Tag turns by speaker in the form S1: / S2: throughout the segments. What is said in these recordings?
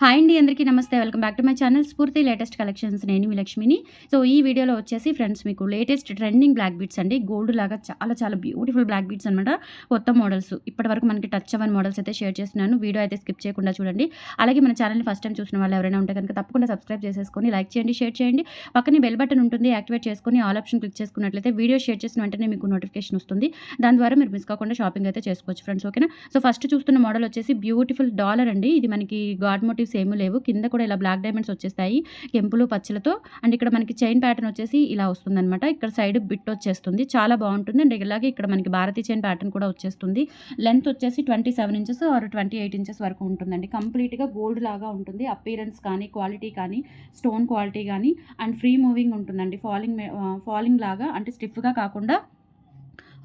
S1: Hi అండి, అందరికీ నమస్తే. Welcome back to my channel స్ఫూర్తి లేటెస్ట్ కలెక్షన్స్. నేను మీ లక్ష్మిని. సో ఈ వీడియోలో వచ్చేసి ఫ్రెండ్స్ మీకు లేటెస్ట్ ట్రెండింగ్ బ్లాక్ బీడ్స్ అండి. గోల్డ్ లాగా చాలా చాలా బ్యూటిఫుల్ బ్లాక్ బీడ్స్ అనమాట. కొత్త మోడల్స్ ఇప్పటివరకు మనకి టచ్ అవ్వని మోడల్స్ అయితే షేర్ చేస్తున్నాను. వీడియో అయితే స్కిప్ చేయకుండా చూడండి. అలాగే మన ఛానల్ని ఫస్ట్ టైం చూసిన వాళ్ళు ఎవరైనా ఉంటే కనుక తప్పకుండా సబ్స్క్రైబ్ చేసేసుకొని లైక్ చేయండి, షేర్ చేయండి. పక్కనే బెల్ బటన్ ఉంటుంది, యాక్టివేట్ చేసుకొని ఆల్ ఆప్షన్ క్లిక్ చేసుకున్నట్లయితే వీడియో షేర్ చేసిన వెంటనే మీకు నోటిఫికేషన్ వస్తుంది. దాని ద్వారా మీరు మిస్ కాకుండా షాపింగ్ అయితే చేసుకోవచ్చు ఫ్రెండ్స్. ఓకేనా. సో ఫస్ట్ చూస్తున్న మోడల్ వచ్చేసి బ్యూటిఫుల్ డాలర్ అండి. ఇది మనకి గాడ్ మోటివ్స్ ఏమీ లేవు, కింద కూడా ఇలా బ్లాక్ డైమండ్స్ వచ్చేస్తాయి కెంపులు పచ్చలతో. అండ్ ఇక్కడ మనకి చైన్ ప్యాటర్న్ వచ్చేసి ఇలా వస్తుందన్నమాట. ఇక్కడ సైడ్ బిట్ వచ్చేస్తుంది, చాలా బాగుంటుంది. అండ్ ఇలాగే ఇక్కడ మనకి భారతీ చైన్ ప్యాటర్న్ కూడా వచ్చేస్తుంది. లెంత్ వచ్చేసి 27 ఇంచెస్ ఆర్ 28 ఇంచెస్ వరకు ఉంటుందండి. కంప్లీట్గా గోల్డ్ లాగా ఉంటుంది. అపీరెన్స్ కానీ, క్వాలిటీ కానీ, స్టోన్ క్వాలిటీ కానీ, అండ్ ఫ్రీ మూవింగ్ ఉంటుందండి. ఫాలింగ్ లాగా, అంటే స్టిఫ్గా కాకుండా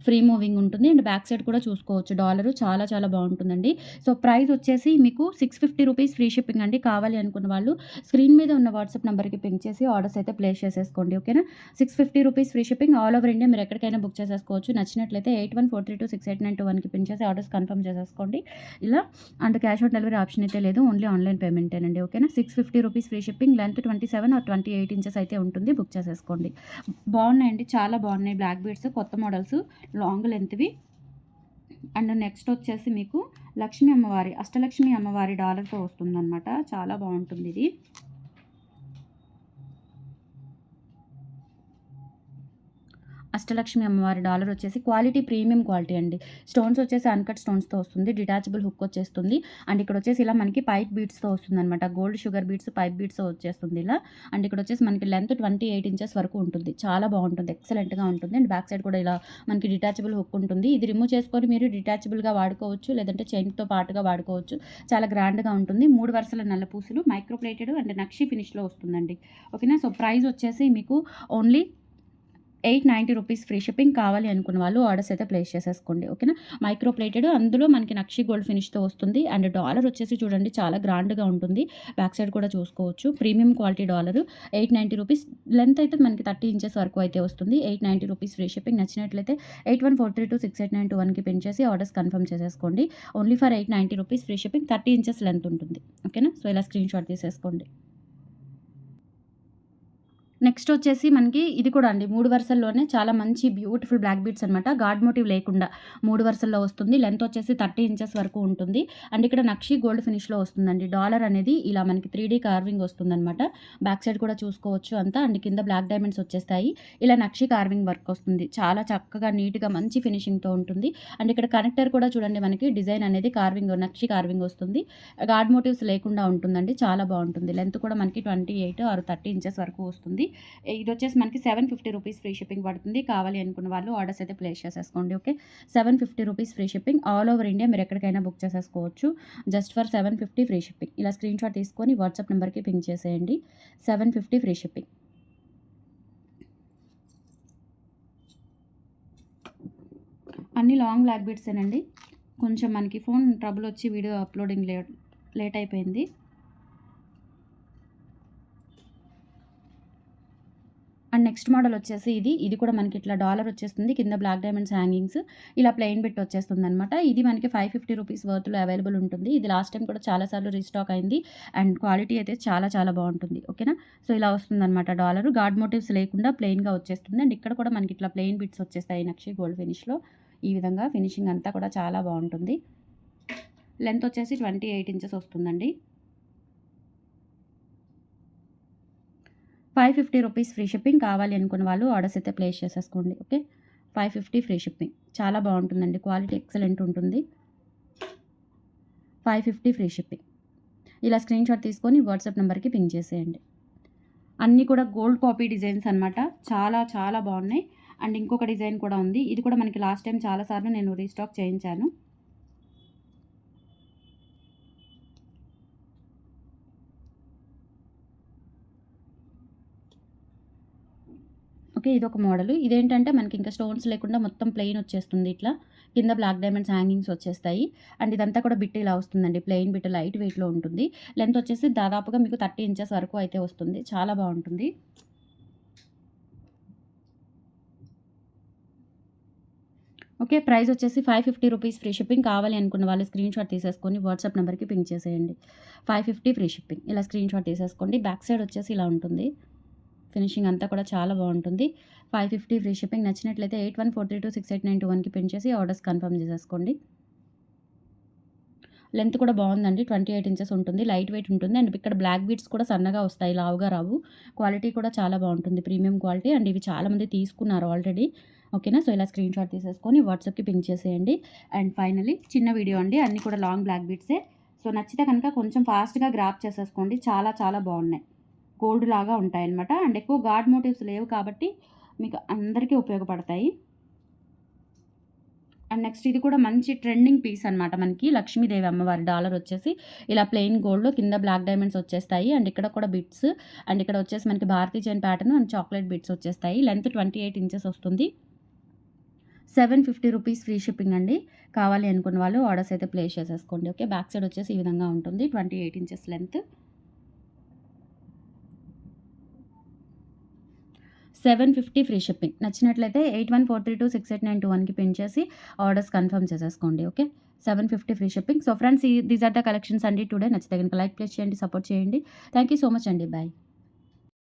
S1: ఫ్రీ మూవింగ్ ఉంటుంది. అండ్ బ్యాక్ సైడ్ కూడా చూసుకోవచ్చు. డాలరు చాలా చాలా బాగుంటుందండి. సో ప్రైస్ వచ్చేసి మీకు 650 రూపీస్ ఫ్రీ షిప్పింగ్ అండి. కావాలి అనుకున్న వాళ్ళు స్క్రీన్ మీద ఉన్న వాట్సాప్ నెంబర్కి పింక్ చేసి ఆర్డర్స్ అయితే ప్లేస్ చేసేసుకోండి. ఓకేనా. 650 rupees free shipping all over India. మీరు ఎక్కడికైనా బుక్ చేసేసుకోవచ్చు. నచ్చినట్లయితే 8143268921కి పింక్ చేసి ఆర్డర్స్ కన్ఫర్మ్ చేసేసుకోండి ఇలా. And cash on delivery option అయితే లేదు, ఓన్లీ ఆన్లైన్ పేమెంటేనండి. ఓకేనా. 650 rupees free shipping. Length 27 or 28 inches అయితే ఉంటుంది. బుక్ చేసేసుకోండి. బాగున్నాయండి, చాలా బాగున్నాయి బ్లాక్ బీడ్స్, కొత్త మోడల్స్, లాంగ్ లెంత్వి. అండ్ నెక్స్ట్ వచ్చేసి మీకు లక్ష్మీ అమ్మవారి, అష్టలక్ష్మి అమ్మవారి డాలర్తో వస్తుందన్నమాట. చాలా బాగుంటుంది ఇది. అష్టలక్ష్మి అమ్మవారి డాలర్ వచ్చేసి క్వాలిటీ ప్రీమియం క్వాలిటీ అండి. స్టోన్స్ వచ్చేసి అన్కట్ స్టోన్స్తో వస్తుంది. డిటాచబుల్ హుక్ వచ్చేస్తుంది. అండ్ ఇక్కడ వచ్చేసి ఇలా మనకి పైప్ బీడ్స్తో వస్తుంది అనమాట. గోల్డ్ షుగర్ బీడ్స్ పైప్ బీడ్స్తో వచ్చేస్తుంది ఇలా. అండ్ ఇక్కడ వచ్చేసి మనకి లెంత్ 28 ఇంచెస్ వరకు ఉంటుంది. చాలా బాగుంటుంది, ఎక్సలెంట్గా ఉంటుంది. అండ్ బ్యాక్ సైడ్ కూడా ఇలా మనకి డిటాచబుల్ హుక్ ఉంటుంది. ఇది రిమూవ్ చేసుకొని మీరు డిటాచబుల్గా వాడుకోవచ్చు, లేదంటే చైన్తో పాటుగా వాడుకోవచ్చు. చాలా గ్రాండ్గా ఉంటుంది. 3 వరుసల నల్ల పూసలు, మైక్రో ప్లేటెడ్ అండ్ నక్షి ఫినిష్లో వస్తుందండి. ఓకేనా. సో ప్రైస్ వచ్చేసి మీకు ఓన్లీ 890 రూపీస్ ఫ్రీ షిప్పింగ్. కావాలి అనుకున్న వాళ్ళు ఆర్డర్స్ అయితే ప్లేస్ చేసేసుకోండి. ఓకేనా. మైక్రో ప్లేటెడ్, అందులో మనకి నక్షి గోల్డ్ ఫినిష్తో వస్తుంది. అండ్ డాలర్ వచ్చేసి చూడండి చాలా గ్రాండ్గా ఉంటుంది. బ్యాక్ సైడ్ కూడా చూసుకోవచ్చు. Premium quality dollar. 890 rupees. Length అయితే మనకి 30 ఇంచెస్ వరకు అయితే వస్తుంది. 890 రూపీస్ ఫ్రీ షిప్పింగ్. నచ్చినట్లయితే 8143268921కి పిన్ చేసి ఆర్డర్స్ కన్ఫర్మ్ చేసేసుకోండి. Only for 890 rupees free shipping. 30 inches length ఉంటుంది. ఓకేనా. సో ఇలా స్క్రీన్ షాట్ తీసేసుకోండి. నెక్స్ట్ వచ్చేసి మనకి ఇది కూడా అండి 3 వరుసల్లోనే చాలా మంచి బ్యూటిఫుల్ బ్లాక్ బీడ్స్ అనమాట. గాడ్ మోటివ్ లేకుండా 3 వరుసల్లో వస్తుంది. లెంత్ వచ్చేసి 30 ఇంచెస్ వరకు ఉంటుంది. అండ్ ఇక్కడ నక్షి గోల్డ్ ఫినిష్లో వస్తుందండి. డాలర్ అనేది ఇలా మనకి 3D కార్వింగ్ వస్తుందన్నమాట. బ్యాక్ సైడ్ కూడా చూసుకోవచ్చు అంతా. అండ్ కింద బ్లాక్ డైమండ్స్ వచ్చేస్తాయి. ఇలా నక్షి కార్వింగ్ వర్క్ వస్తుంది. చాలా చక్కగా నీట్గా మంచి ఫినిషింగ్తో ఉంటుంది. అండ్ ఇక్కడ కనెక్టర్ కూడా చూడండి, మనకి డిజైన్ అనేది కార్వింగ్, నక్షి కార్వింగ్ వస్తుంది. గాడ్ మోటివ్స్ లేకుండా ఉంటుందండి. చాలా బాగుంటుంది. లెంత్ కూడా మనకి 28 ఆర్ 30 ఇంచెస్ వరకు వస్తుంది. ఇది వచ్చేసి మనకి 750 రూపీస్ ఫ్రీ షిప్పింగ్ పడుతుంది. కావాలి అనుకున్న వాళ్ళు ఆర్డర్స్ అయితే ప్లేస్ చేసేసుకోండి. Okay. 750 rupees free shipping. All over India మీరు ఎక్కడికైనా బుక్ చేసేసుకోవచ్చు. Just for 750 free shipping. ఇలా స్క్రీన్ షాట్ తీసుకొని వాట్సాప్ నెంబర్కి పింక్ చేసేయండి. 750 ఫ్రీ షిప్పింగ్. అన్ని లాంగ్ బ్లాక్ బీడ్సేనండి. కొంచెం మనకి ఫోన్ ట్రబుల్ వచ్చి వీడియో అప్లోడింగ్ లేట్ అయిపోయింది. అండ్ నెక్స్ట్ మోడల్ వచ్చేసి ఇది కూడా మనకి ఇట్లా డాలర్ వచ్చేస్తుంది. కింద బ్లాక్ డైమండ్స్ హ్యాంగింగ్స్, ఇలా ప్లెయిన్ బిట్ వచ్చేస్తుంది అనమాట. ఇది మనకి 550 రూపీస్ వర్త్లో అవైలబుల్ ఉంటుంది. ఇది లాస్ట్ టైం కూడా చాలాసార్లు రీస్టాక్ అయింది. అండ్ క్వాలిటీ అయితే చాలా చాలా బాగుంటుంది. ఓకేనా. సో ఇలా వస్తుంది అనమాట డాలర్. గాడ్ మోటివ్స్ లేకుండా ప్లెయిన్గా వచ్చేస్తుంది. అండ్ ఇక్కడ కూడా మనకి ఇట్లా ప్లెయిన్ బిట్స్ వచ్చేస్తాయి నక్షి గోల్డ్ ఫినిష్లో. ఈ విధంగా ఫినిషింగ్ అంతా కూడా చాలా బాగుంటుంది. లెంత్ వచ్చేసి 28 ఇంచెస్ వస్తుందండి. 550 రూపీస్ ఫ్రీ షిప్పింగ్. కావాలి అనుకున్న వాళ్ళు ఆర్డర్స్ అయితే ప్లేస్ చేసేసుకోండి. ఓకే. 550 free shipping. చాలా బాగుంటుందండి, క్వాలిటీ ఎక్సలెంట్ ఉంటుంది. 550 ఫ్రీ షిప్పింగ్. ఇలా స్క్రీన్ షాట్ తీసుకొని వాట్సాప్ నెంబర్కి పింక్ చేసేయండి. అన్నీ కూడా గోల్డ్ కాపీ డిజైన్స్ అనమాట. చాలా చాలా బాగున్నాయి. అండ్ ఇంకొక డిజైన్ కూడా ఉంది. ఇది కూడా మనకి లాస్ట్ టైం చాలాసార్లు నేను రీస్టాక్ చేయించాను. ఓకే. ఇదొక మోడలు. ఇదేంటంటే మనకి ఇంకా స్టోన్స్ లేకుండా మొత్తం ప్లెయిన్ వచ్చేస్తుంది ఇట్లా. కింద బ్లాక్ డైమండ్స్ హ్యాంగింగ్స్ వచ్చేస్తాయి. అండ్ ఇదంతా కూడా బిట్ ఇలా వస్తుందండి. ప్లెయిన్ బిట్ లైట్ వెయిట్‌లో ఉంటుంది. లెంత్ వచ్చేసి దాదాపుగా మీకు 30 ఇంచెస్ వరకు అయితే వస్తుంది. చాలా బాగుంటుంది. ఓకే. ప్రైస్ వచ్చేసి 550 రూపీస్ ఫ్రీ షిప్పింగ్. కావాలి అనుకున్న వాళ్ళు స్క్రీన్‌షాట్ తీసేసుకొని వాట్సాప్ నంబర్‌కి పింగ్ చేసేయండి. 550 ఫ్రీ షిప్పింగ్. ఇలా స్క్రీన్‌షాట్ తీసేసుకోండి. బ్యాక్ సైడ్ వచ్చేసి ఇలా ఉంటుంది. ఫినిషింగ్ అంతా కూడా చాలా బాగుంటుంది. 550 ఫ్రీ షిప్పింగ్. నచ్చినట్లయితే 8143268921కి పిన్ చేసి ఆర్డర్స్ కన్ఫర్మ్ చేసేసుకోండి. లెంత్ కూడా బాగుందండి. 28 ఇంచెస్ ఉంటుంది. లైట్ వెయిట్ ఉంటుంది. అండ్ ఇక్కడ బ్లాక్ బీడ్స్ కూడా సన్నగా వస్తాయి. లావుగా రావు. క్వాలిటీ కూడా చాలా బాగుంటుంది. Premium quality. అండ్ ఇవి చాలామంది తీసుకున్నారు ఆల్రెడీ. ఓకేనా. సో ఇలా స్క్రీన్‌షాట్ తీసేసుకొని వాట్సాప్‌కి పింగ్ చేసేయండి. అండ్ ఫైనల్లీ చిన్న వీడియో అండి. అన్నీ కూడా లాంగ్ బ్లాక్ బీడ్సే. సో నచ్చితే కనుక కొంచెం ఫాస్ట్‌గా గ్రాప్ చేసేసుకోండి. చాలా చాలా బాగున్నాయి. గోల్డ్ లాగా ఉంటాయన్నమాట. అండ్ ఎక్కువ గాడ్ మోటివ్స్ లేవు కాబట్టి మీకు అందరికీ ఉపయోగపడతాయి. అండ్ నెక్స్ట్ ఇది కూడా మంచి ట్రెండింగ్ పీస్ అనమాట. మనకి లక్ష్మీదేవి అమ్మవారి డాలర్ వచ్చేసి ఇలా ప్లెయిన్ గోల్డ్‌లో కింద బ్లాక్ డైమండ్స్ వచ్చేస్తాయి. అండ్ ఇక్కడ కూడా బిట్స్. అండ్ ఇక్కడ వచ్చేసి మనకి Bharati chain pattern and chocolate bits వచ్చేస్తాయి. లెంత్ 28 ఇంచెస్ వస్తుంది. 750 రూపీస్ ఫ్రీ షిప్పింగ్ అండి. కావాలి అనుకున్న వాళ్ళు ఆర్డర్స్ అయితే ప్లేస్ చేసేసుకోండి. ఓకే. బ్యాక్ సైడ్ వచ్చేసి ఈ విధంగా ఉంటుంది. 28 ఇంచెస్ లెంత్. 750 free shipping. నచ్చినట్లయితే 8143268921కి పిన్ చేసి ఆర్డర్స్ కన్ఫర్మ్ చేసేసుకోండి. Okay. 750 free shipping. So friends these are the collections అండి టుడే. నచ్చితే కనుక లైక్ ప్లేస్ చేయండి, సపోర్ట్ చేయండి. థ్యాంక్ యూ సో మచ్ అండి. బాయ్.